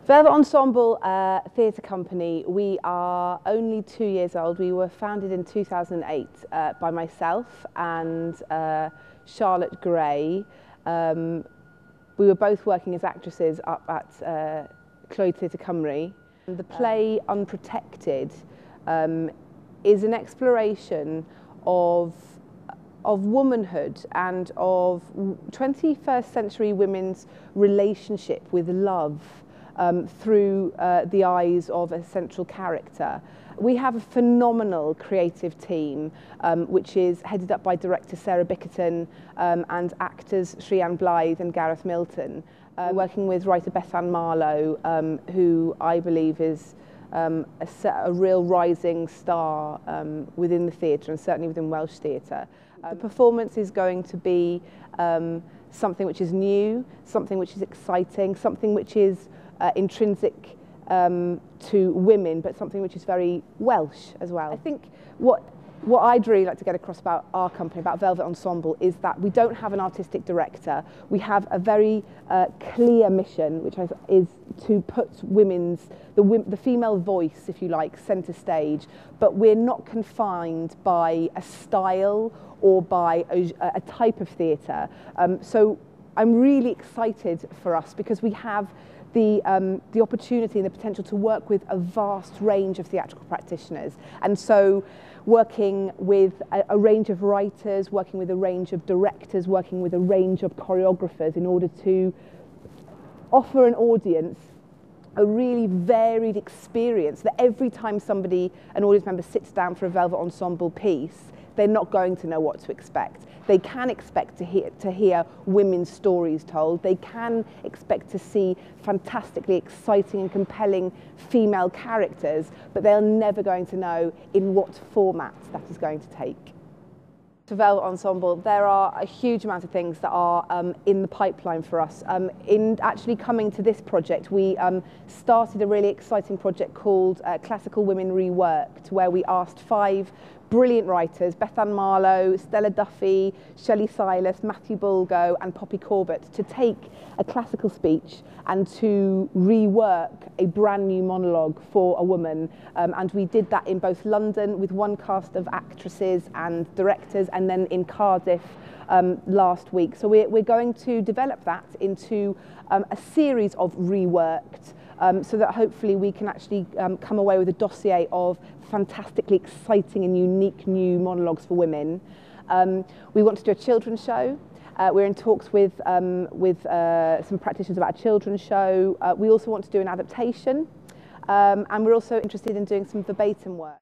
Velvet Ensemble Theatre Company, we are only 2 years old. We were founded in 2008 by myself and Charlotte Gray. We were both working as actresses up at Clwyd Theatre Cymru. The play Unprotected is an exploration of womanhood and of 21st century women's relationship with love through the eyes of a central character. We have a phenomenal creative team which is headed up by director Sarah Bickerton and actors Srian Blythe and Gareth Milton, working with writer Bethan Marlowe, who I believe is a real rising star within the theatre and certainly within Welsh theatre. The performance is going to be something which is new, something which is exciting, something which is intrinsic to women, but something which is very Welsh as well. I think what I'd really like to get across about our company, about Velvet Ensemble, is that we don't have an artistic director. We have a very clear mission, which is to put the female voice, if you like, centre stage, but we're not confined by a style or by a type of theatre. So I'm really excited for us because we have the opportunity and the potential to work with a vast range of theatrical practitioners. And so working with a range of writers, working with a range of directors, working with a range of choreographers in order to offer an audience a really varied experience, that every time an audience member sits down for a Velvet Ensemble piece, they're not going to know what to expect. They can expect to hear women's stories told. They can expect to see fantastically exciting and compelling female characters, but they're never going to know in what format that is going to take. To Velvet Ensemble, there are a huge amount of things that are in the pipeline for us. In actually coming to this project, we started a really exciting project called Classical Women Reworked, where we asked 5 brilliant writers, Bethan Marlowe, Stella Duffy, Shelley Silas, Matthew Bulgo and Poppy Corbett, to take a classical speech and to rework a brand new monologue for a woman. And we did that in both London with one cast of actresses and directors, and then in Cardiff last week. So we're going to develop that into a series of reworked, so that hopefully we can actually come away with a dossier of fantastically exciting and unique new monologues for women. We want to do a children's show. We're in talks with some practitioners about a children's show. We also want to do an adaptation, and we're also interested in doing some verbatim work.